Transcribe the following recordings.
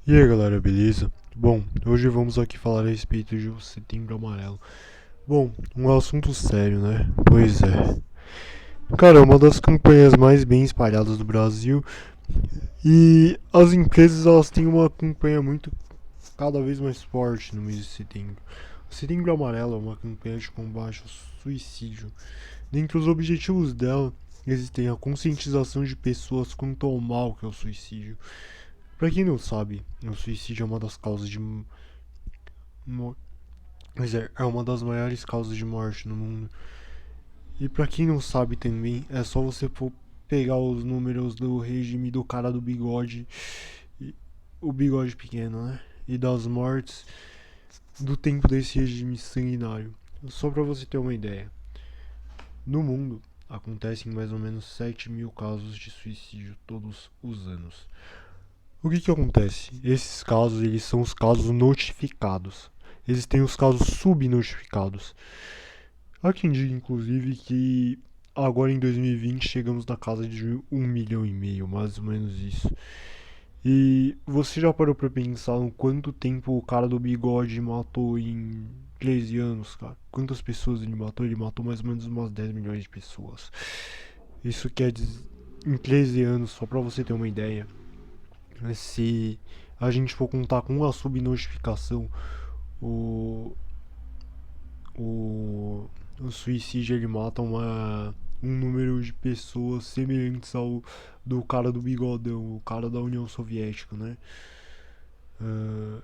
E aí galera, beleza? Bom, hoje vamos aqui falar a respeito de Setembro Amarelo. Bom, um assunto sério, né? Pois é. Cara, é uma das campanhas mais bem espalhadas do Brasil e as empresas elas têm uma campanha muito cada vez mais forte no mês de setembro. O Setembro Amarelo é uma campanha de combate ao suicídio. Dentre os objetivos dela existem a conscientização de pessoas quanto ao mal que é o suicídio. Pra quem não sabe, o suicídio é uma das causas de Mas é uma das maiores causas de morte no mundo. E pra quem não sabe também, é só você pegar os números do regime do cara do bigode, o bigode pequeno, né? E das mortes do tempo desse regime sanguinário. Só pra você ter uma ideia. No mundo, acontecem mais ou menos 7 mil casos de suicídio todos os anos. O que acontece? Esses casos, eles são os casos notificados. Existem os casos subnotificados. Há quem diga, inclusive, que agora em 2020 chegamos na casa de 1,5 milhão, mais ou menos isso. E você já parou pra pensar no quanto tempo o cara do bigode matou em 13 anos, cara? Quantas pessoas ele matou? Ele matou mais ou menos umas 10 milhões de pessoas. Isso quer dizer, em 13 anos, só pra você ter uma ideia, se a gente for contar com a subnotificação, o, o, o suicídio ele mata um número de pessoas semelhantes ao do cara do bigodão, o cara da União Soviética, né? Ah,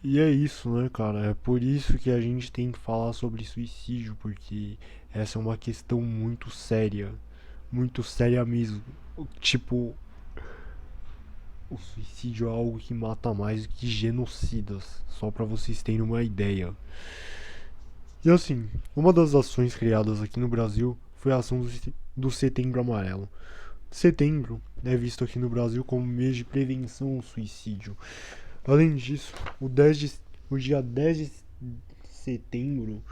e é isso, né, cara? É por isso que a gente tem que falar sobre suicídio, porque essa é uma questão muito séria mesmo. Tipo, o suicídio é algo que mata mais do que genocidas, só pra vocês terem uma ideia. E assim, uma das ações criadas aqui no Brasil foi a ação do Setembro Amarelo. Setembro é visto aqui no Brasil como mês de prevenção ao suicídio. Além disso, o dia 10 de setembro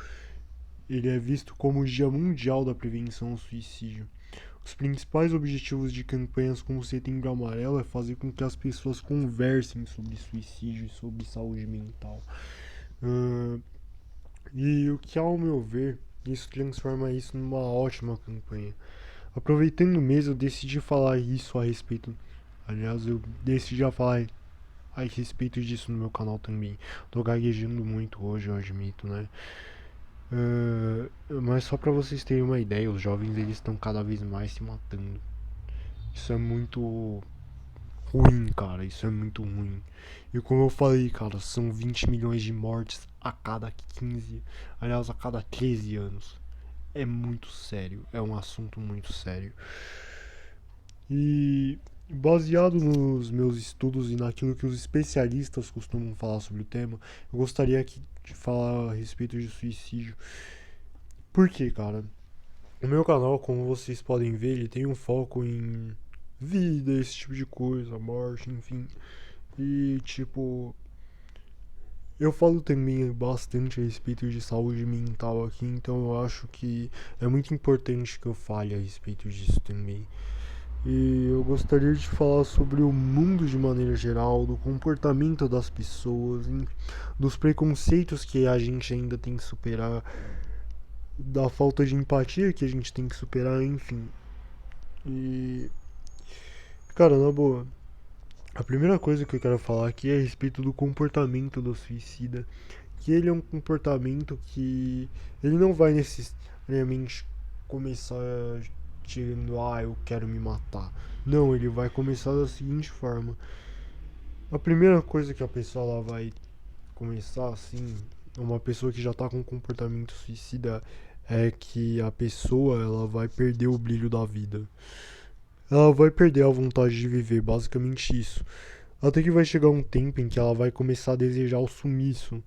ele é visto como o Dia Mundial da Prevenção ao Suicídio. Os principais objetivos de campanhas como o Setembro Amarelo é fazer com que as pessoas conversem sobre suicídio e sobre saúde mental. Uh, e o que, ao meu ver, isso transforma isso numa ótima campanha. Aproveitando mesmo, eu decidi falar isso a respeito. Aliás, eu decidi falar a respeito disso no meu canal também. Tô gaguejando muito hoje, eu admito, né? Mas só pra vocês terem uma ideia, os jovens eles estão cada vez mais se matando. Isso é muito ruim, cara. Isso é muito ruim. E como eu falei, cara, são 20 milhões de mortes a cada 15, aliás, a cada 13 anos. É muito sério, é um assunto muito sério. E baseado nos meus estudos e naquilo que os especialistas costumam falar sobre o tema, eu gostaria aqui de falar a respeito de suicídio. Por quê, cara? O meu canal, como vocês podem ver, ele tem um foco em vida, esse tipo de coisa, morte, enfim. E tipo, eu falo também bastante a respeito de saúde mental aqui, então eu acho que é muito importante que eu fale a respeito disso também. E eu gostaria de falar sobre o mundo de maneira geral, do comportamento das pessoas, dos preconceitos que a gente ainda tem que superar, da falta de empatia que a gente tem que superar, enfim. E, cara, na boa, a primeira coisa que eu quero falar aqui é a respeito do comportamento do suicida, que ele é um comportamento que ele não vai necessariamente começar tirando, eu quero me matar. Não, ele vai começar da seguinte forma: a primeira coisa que a pessoa ela vai começar assim, uma pessoa que já tá com um comportamento suicida, é que a pessoa ela vai perder o brilho da vida. Ela vai perder a vontade de viver, basicamente isso. Até que vai chegar um tempo em que ela vai começar a desejar o sumiço,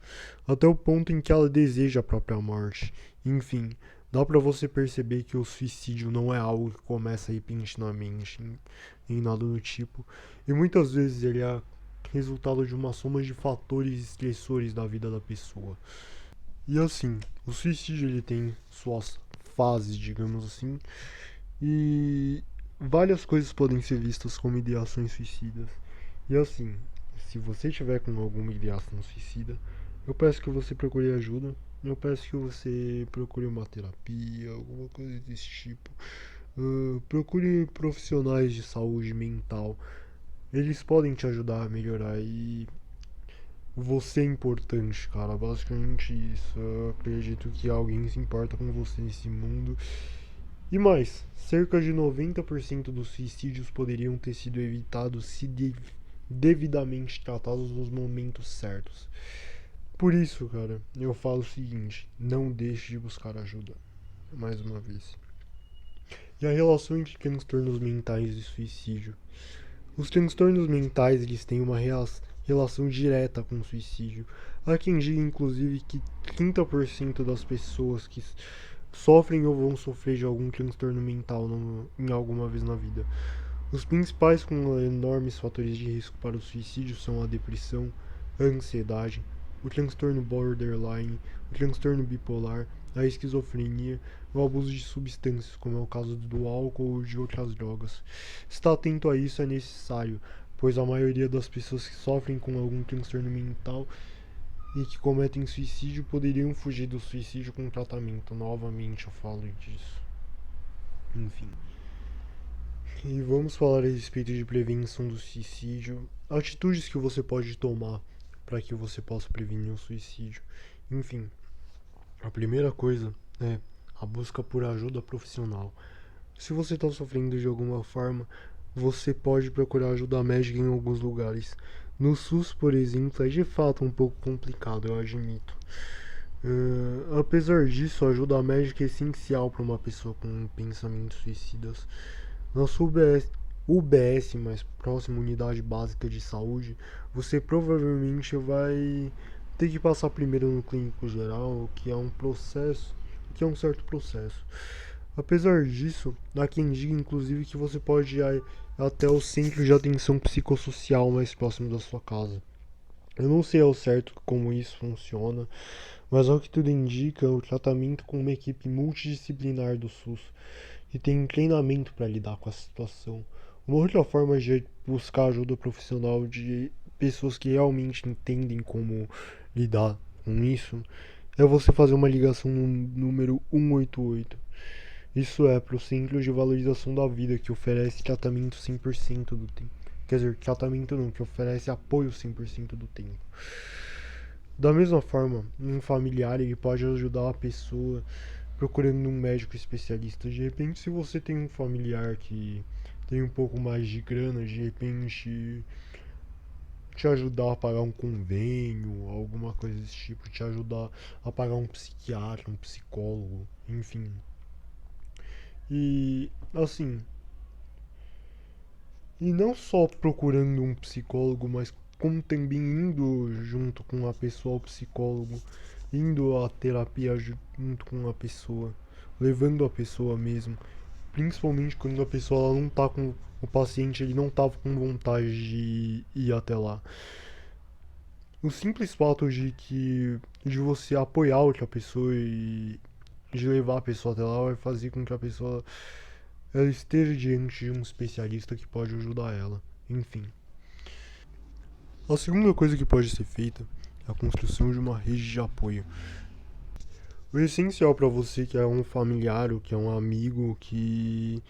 até o ponto em que ela deseja a própria morte. Enfim, dá pra você perceber que o suicídio não é algo que começa repentinamente, nem nada do tipo. E muitas vezes ele é resultado de uma soma de fatores estressores da vida da pessoa. E assim, o suicídio ele tem suas fases, digamos assim, e várias coisas podem ser vistas como ideações suicidas. E assim, se você tiver com alguma ideação suicida, eu peço que você procure ajuda. Eu peço que você procure uma terapia, alguma coisa desse tipo. Procure profissionais de saúde mental. Eles podem te ajudar a melhorar e você é importante, cara. Basicamente isso. Eu acredito que alguém se importa com você nesse mundo. E mais, cerca de 90% dos suicídios poderiam ter sido evitados se devidamente tratados nos momentos certos. Por isso, cara, eu falo o seguinte: não deixe de buscar ajuda. Mais uma vez. E a relação entre transtornos mentais e suicídio? Os transtornos mentais eles têm uma relação direta com o suicídio. Há quem diga, inclusive, que 30% das pessoas que sofrem ou vão sofrer de algum transtorno mental em alguma vez na vida. Os principais com enormes fatores de risco para o suicídio são a depressão, a ansiedade, o transtorno borderline, o transtorno bipolar, a esquizofrenia, o abuso de substâncias, como é o caso do álcool ou de outras drogas. Estar atento a isso é necessário, pois a maioria das pessoas que sofrem com algum transtorno mental e que cometem suicídio poderiam fugir do suicídio com tratamento. Novamente eu falo disso. Enfim. E vamos falar a respeito de prevenção do suicídio. Atitudes que você pode tomar para que você possa prevenir o suicídio. Enfim, a primeira coisa é a busca por ajuda profissional. Se você está sofrendo de alguma forma, você pode procurar ajuda médica em alguns lugares. No SUS, por exemplo, é de fato um pouco complicado, eu admito. Apesar disso, a ajuda médica é essencial para uma pessoa com pensamentos suicidas. Na sua UBS mais próxima, unidade básica de saúde, você provavelmente vai ter que passar primeiro no clínico geral, que é um processo, que é um certo processo. Apesar disso, há quem diga inclusive que você pode ir até o centro de atenção psicossocial mais próximo da sua casa. Eu não sei ao certo como isso funciona, mas ao que tudo indica, o tratamento com uma equipe multidisciplinar do SUS que tem treinamento para lidar com a situação. Uma outra forma de buscar ajuda profissional de pessoas que realmente entendem como lidar com isso é você fazer uma ligação no número 188. Isso é para o Centro de Valorização da Vida, que oferece tratamento 100% do tempo. Quer dizer, tratamento não, que oferece apoio 100% do tempo. Da mesma forma, um familiar ele pode ajudar a pessoa procurando um médico especialista. De repente, se você tem um familiar que tem um pouco mais de grana, de repente te ajudar a pagar um convênio, alguma coisa desse tipo, te ajudar a pagar um psiquiatra, um psicólogo, enfim. E assim, e não só procurando um psicólogo, mas como também indo junto com a pessoa ao psicólogo, indo à terapia junto com a pessoa, levando a pessoa mesmo, principalmente quando a pessoa ela não tá com o paciente, ele não tava com vontade de ir até lá. O simples fato de você apoiar outra pessoa e de levar a pessoa até lá vai fazer com que a pessoa ela esteja diante de um especialista que pode ajudar ela. Enfim. A segunda coisa que pode ser feita é a construção de uma rede de apoio. O essencial para você que é um familiar ou que é um amigo que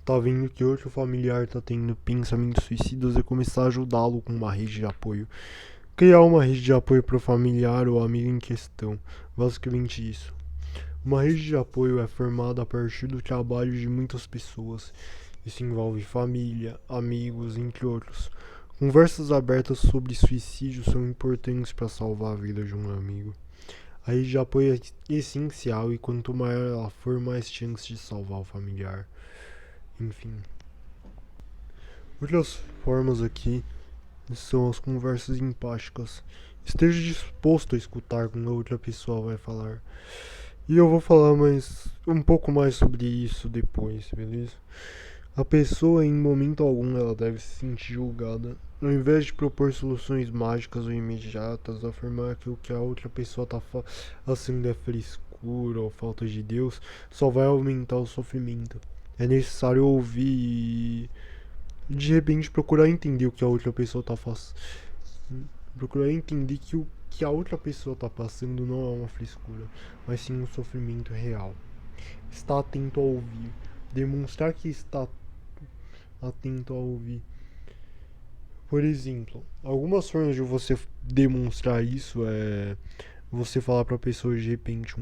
tá vendo que outro familiar tá tendo pensamentos suicidas é começar a ajudá-lo com uma rede de apoio. Criar uma rede de apoio para o familiar ou amigo em questão. Basicamente isso. Uma rede de apoio é formada a partir do trabalho de muitas pessoas. Isso envolve família, amigos, entre outros. Conversas abertas sobre suicídio são importantes para salvar a vida de um amigo. A rede de apoio é essencial e quanto maior ela for, mais chances de salvar o familiar. Enfim. Outras formas aqui são as conversas empáticas. Esteja disposto a escutar quando a outra pessoa vai falar. E eu vou falar um pouco mais sobre isso depois, beleza? A pessoa, em momento algum, ela deve se sentir julgada. Ao invés de propor soluções mágicas ou imediatas, afirmar que o que a outra pessoa está fazendo é frescura ou falta de Deus, só vai aumentar o sofrimento. É necessário ouvir De repente procurar entender o que a outra pessoa tá fazendo. Procurar entender que o que a outra pessoa tá passando não é uma frescura, mas sim um sofrimento real. Estar atento a ouvir. Demonstrar que está atento a ouvir. Por exemplo, algumas formas de você demonstrar isso é você falar pra pessoa de repente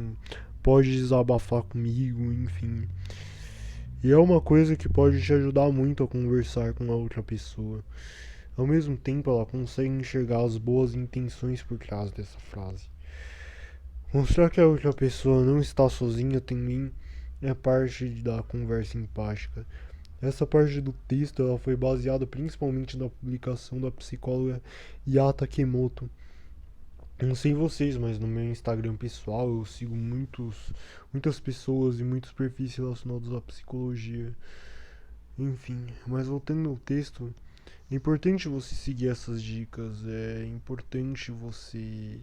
pode desabafar comigo, enfim. E é uma coisa que pode te ajudar muito a conversar com a outra pessoa. Ao mesmo tempo, ela consegue enxergar as boas intenções por trás dessa frase. Mostrar que a outra pessoa não está sozinha também é parte da conversa empática. Essa parte do texto ela foi baseada principalmente na publicação da psicóloga Yata Kemoto. Não sei vocês, mas no meu Instagram pessoal eu sigo muitas pessoas e muitos perfis relacionados à psicologia. Enfim, mas voltando ao texto, é importante você seguir essas dicas, é importante você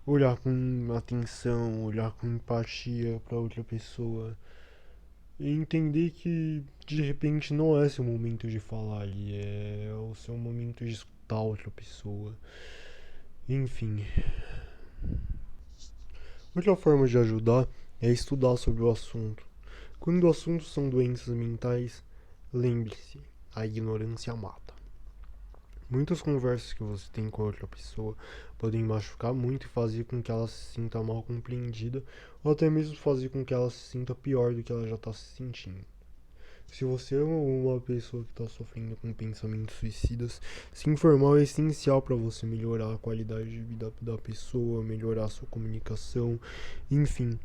olhar com atenção, olhar com empatia para outra pessoa e entender que de repente não é seu momento de falar ali, é o seu momento de escutar outra pessoa. Enfim, outra forma de ajudar é estudar sobre o assunto. Quando o assunto são doenças mentais, lembre-se, a ignorância mata. Muitas conversas que você tem com outra pessoa podem machucar muito e fazer com que ela se sinta mal compreendida ou até mesmo fazer com que ela se sinta pior do que ela já está se sentindo. Se você é uma pessoa que está sofrendo com pensamentos suicidas, se informar é essencial para você melhorar a qualidade de vida da pessoa, melhorar a sua comunicação, enfim.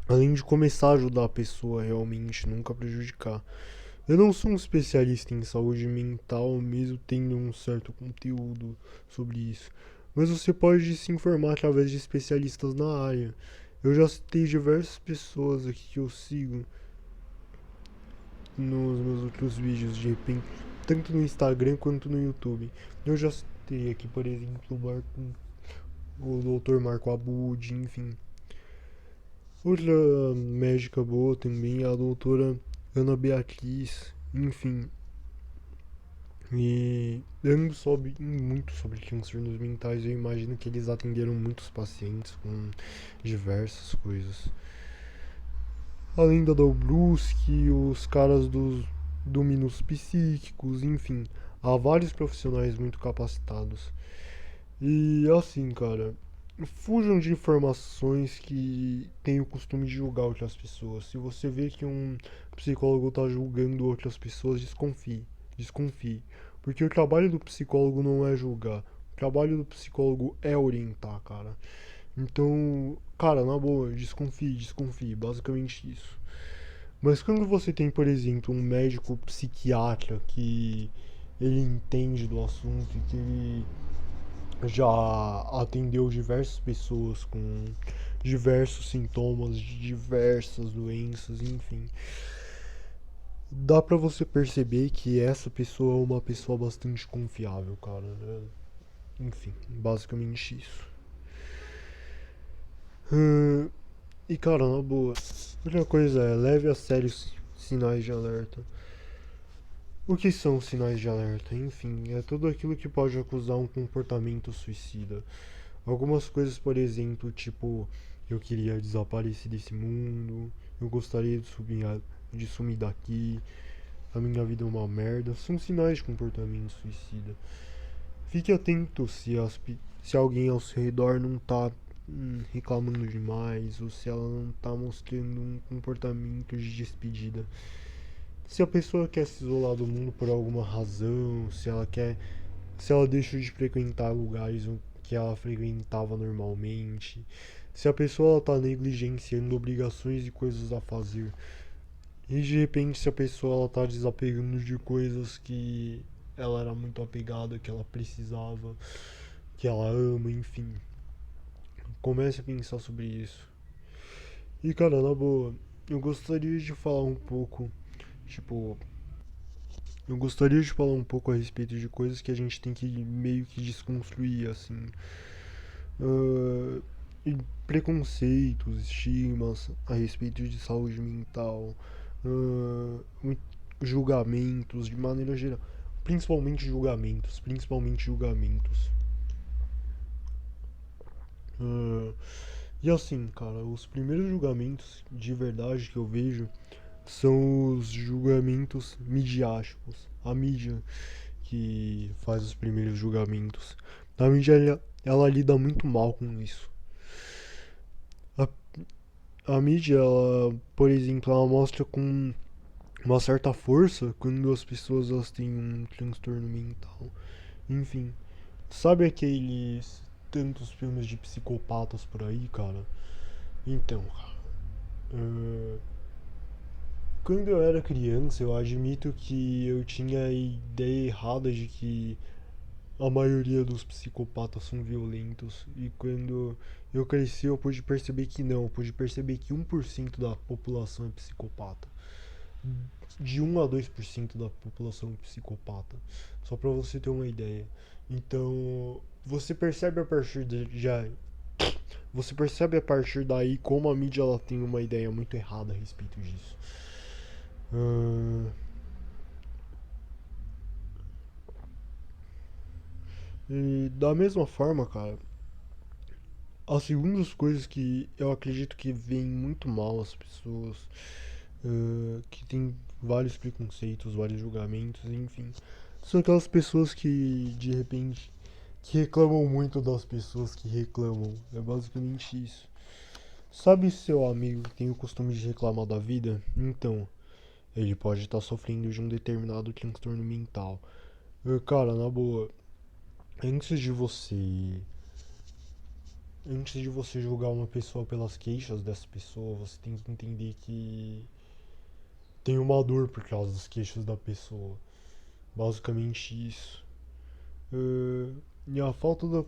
Além de começar a ajudar a pessoa realmente, nunca prejudicar. Eu não sou um especialista em saúde mental, mesmo tendo um certo conteúdo sobre isso. Mas você pode se informar através de especialistas na área. Eu já citei diversas pessoas aqui que eu sigo nos meus outros vídeos, de repente, tanto no Instagram quanto no YouTube. Eu já citei aqui, por exemplo, o Dr. Marco Abud, enfim. Outra médica boa também é a doutora Ana Beatriz, enfim. E ambos sabem muito sobre transtornos mentais. Eu imagino que eles atenderam muitos pacientes com diversas coisas. Além da Dobruski, os caras dos domínios psíquicos, enfim. Há vários profissionais muito capacitados. E assim, cara, fujam de informações que têm o costume de julgar outras pessoas. Se você vê que um psicólogo está julgando outras pessoas, desconfie. Desconfie. Porque o trabalho do psicólogo não é julgar. O trabalho do psicólogo é orientar, cara. Então, cara, na boa, desconfie, desconfie. Basicamente isso. Mas quando você tem, por exemplo, um médico psiquiatra que ele entende do assunto e que ele já atendeu diversas pessoas com diversos sintomas de diversas doenças, enfim. Dá pra você perceber que essa pessoa é uma pessoa bastante confiável, cara. Enfim, basicamente isso. Hum, e cara, na boa. Outra coisa é, leve a sério os sinais de alerta. O que são sinais de alerta? Enfim, é tudo aquilo que pode acusar um comportamento suicida. Algumas coisas, por exemplo, tipo, eu queria desaparecer desse mundo, eu gostaria de sumir daqui, a minha vida é uma merda, são sinais de comportamento suicida. Fique atento se alguém ao seu redor não tá reclamando demais, ou se ela não tá mostrando um comportamento de despedida. Se a pessoa quer se isolar do mundo por alguma razão, se ela deixa de frequentar lugares que ela frequentava normalmente, se a pessoa está negligenciando obrigações e coisas a fazer, e de repente se a pessoa está desapegando de coisas que ela era muito apegada, que ela precisava, que ela ama, enfim. Comece a pensar sobre isso. E cara, na boa, eu gostaria de falar um pouco, tipo, eu gostaria de falar um pouco a respeito de coisas que a gente tem que meio que desconstruir, assim. Uh, preconceitos, estigmas a respeito de saúde mental, uh, julgamentos, de maneira geral. Principalmente julgamentos, principalmente julgamentos. Ah, e assim, cara, os primeiros julgamentos de verdade que eu vejo são os julgamentos midiáticos. A mídia que faz os primeiros julgamentos. A mídia, ela lida muito mal com isso. A, a mídia, ela, por exemplo, ela mostra com uma certa força quando as pessoas elas têm um transtorno mental. Enfim, sabe aqueles tantos filmes de psicopatas por aí, cara? Então, uh, quando eu era criança, eu admito que eu tinha a ideia errada de que a maioria dos psicopatas são violentos. E quando eu cresci, eu pude perceber que não. Eu pude perceber que 1% da população é psicopata. De 1 a 2% da população é psicopata. Só pra você ter uma ideia. Então, você percebe a partir de já você percebe a partir daí como a mídia ela tem uma ideia muito errada a respeito disso. E da mesma forma, cara, as segundas coisas que eu acredito que veem muito mal as pessoas, que tem vários preconceitos, vários julgamentos, enfim, são aquelas pessoas que de repente que reclamam muito das pessoas que reclamam. É basicamente isso. Sabe seu amigo que tem o costume de reclamar da vida? Então, ele pode estar sofrendo de um determinado transtorno mental. Cara, na boa, antes de você antes de você julgar uma pessoa pelas queixas dessa pessoa, você tem que entender que tem uma dor por causa das queixas da pessoa. Basicamente isso. E a falta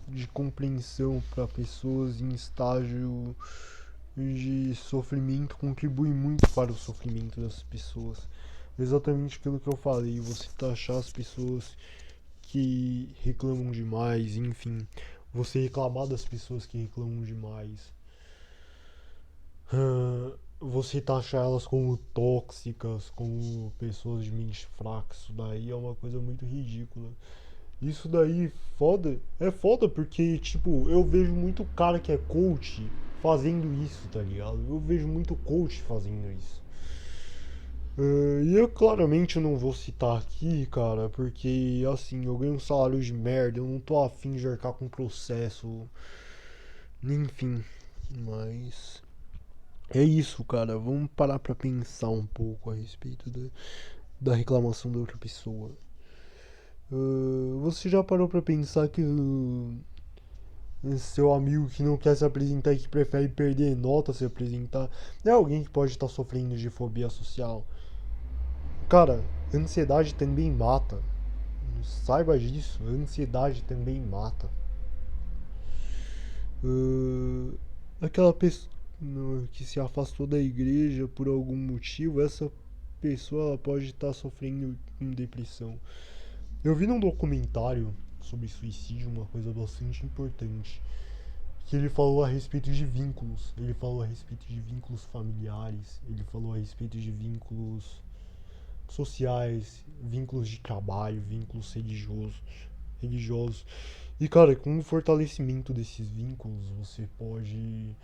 de compreensão para pessoas em estágio de sofrimento contribui muito para o sofrimento dessas pessoas. Exatamente aquilo que eu falei, você taxar as pessoas que reclamam demais, enfim, você reclamar das pessoas que reclamam demais, você taxar elas como tóxicas, como pessoas de mente fraca, isso daí é uma coisa muito ridícula. Isso daí é foda porque, tipo, eu vejo muito cara que é coach fazendo isso, tá ligado? Eu vejo muito coach fazendo isso. E eu claramente não vou citar aqui, cara, porque assim, eu ganho um salário de merda, eu não tô afim de arcar com processo, enfim, mas é isso, cara. Vamos parar pra pensar um pouco a respeito da reclamação da outra pessoa. Você já parou pra pensar que seu amigo que não quer se apresentar e que prefere perder nota se apresentar é alguém que pode estar sofrendo de fobia social? Cara, ansiedade também mata. Saiba disso, a ansiedade também mata. Aquela pessoa que se afastou da igreja por algum motivo, essa pessoa ela pode estar sofrendo com depressão. Eu vi num documentário sobre suicídio uma coisa bastante importante. Que ele falou a respeito de vínculos. Ele falou a respeito de vínculos familiares. Ele falou a respeito de vínculos sociais, vínculos de trabalho, vínculos religiosos. E cara, com o fortalecimento desses vínculos, você pode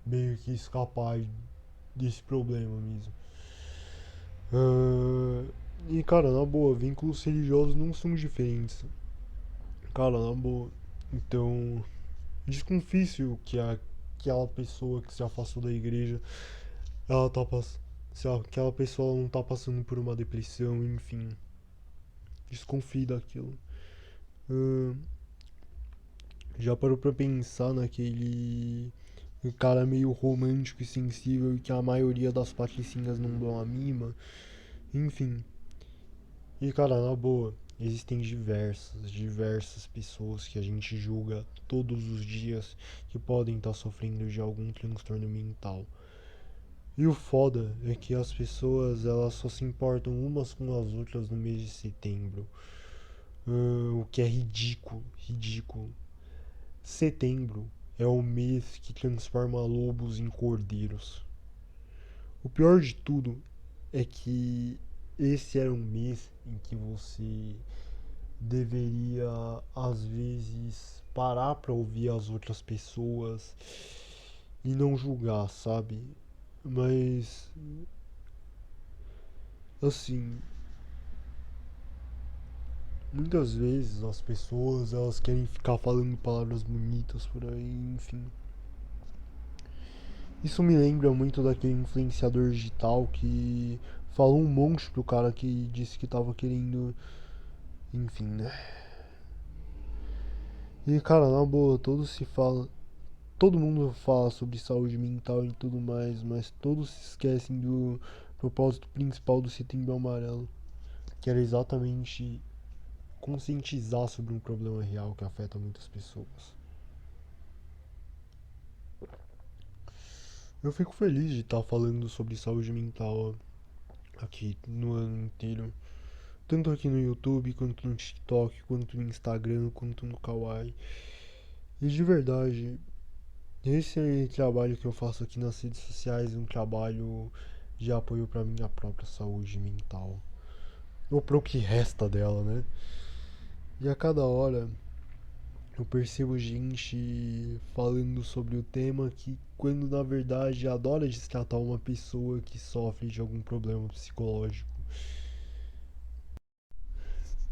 meio que escapar desse problema mesmo. E cara, na boa, vínculos religiosos não são diferentes. Cara, na boa. Então, desconfio que aquela pessoa que se afastou da igreja, ela tá se aquela pessoa não tá passando por uma depressão, enfim. Desconfie daquilo. Uh, já parou pra pensar naquele cara meio romântico e sensível e que a maioria das patricinhas não dão a mínima? Enfim. E cara, na boa, existem diversas pessoas que a gente julga todos os dias que podem estar sofrendo de algum transtorno mental. E o foda é que as pessoas elas só se importam umas com as outras no mês de setembro. O que é ridículo, ridículo. Setembro é o mês que transforma lobos em cordeiros. O pior de tudo é que esse era um mês em que você deveria, às vezes, parar pra ouvir as outras pessoas e não julgar, sabe? Mas, assim, muitas vezes as pessoas elas querem ficar falando palavras bonitas por aí, enfim. Isso me lembra muito daquele influenciador digital que falou um monte pro cara que disse que tava querendo, enfim, né? E cara, na boa, todo mundo fala sobre saúde mental e tudo mais, mas todos se esquecem do propósito principal do Setembro Amarelo, que era exatamente conscientizar sobre um problema real que afeta muitas pessoas. Eu fico feliz de estar falando sobre saúde mental aqui no ano inteiro, tanto aqui no YouTube, quanto no TikTok, quanto no Instagram, quanto no Kawaii. E de verdade, esse trabalho que eu faço aqui nas redes sociais é um trabalho de apoio para minha própria saúde mental, ou para o que resta dela, né? E a cada hora eu percebo gente falando sobre o tema que, quando na verdade adora destratar uma pessoa que sofre de algum problema psicológico.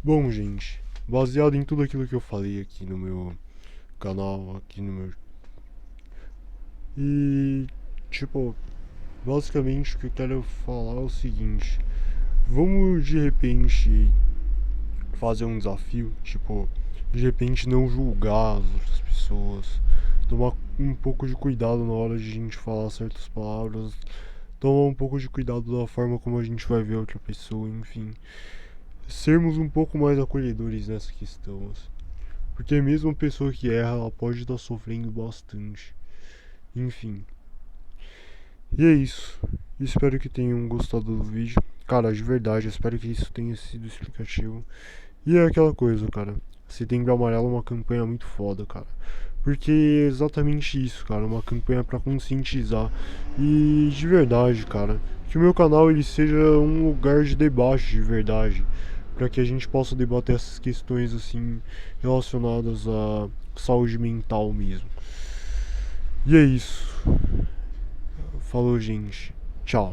Bom, gente, baseado em tudo aquilo que eu falei aqui no meu canal, aqui no meu. E, tipo, basicamente o que eu quero falar é o seguinte: vamos de repente fazer um desafio, tipo, de repente não julgar as outras pessoas, tomar um pouco de cuidado na hora de a gente falar certas palavras, tomar um pouco de cuidado da forma como a gente vai ver a outra pessoa, enfim. Sermos um pouco mais acolhedores nessa questão, assim. Porque mesmo a pessoa que erra, ela pode estar sofrendo bastante. Enfim. E é isso. Espero que tenham gostado do vídeo. Cara, de verdade, espero que isso tenha sido explicativo. E é aquela coisa, cara. Setembro Amarelo é uma campanha muito foda, cara. Porque é exatamente isso, cara. Uma campanha pra conscientizar. E de verdade, cara. Que o meu canal ele seja um lugar de debate de verdade. Pra que a gente possa debater essas questões assim relacionadas à saúde mental mesmo. E é isso. Falou, gente. Tchau.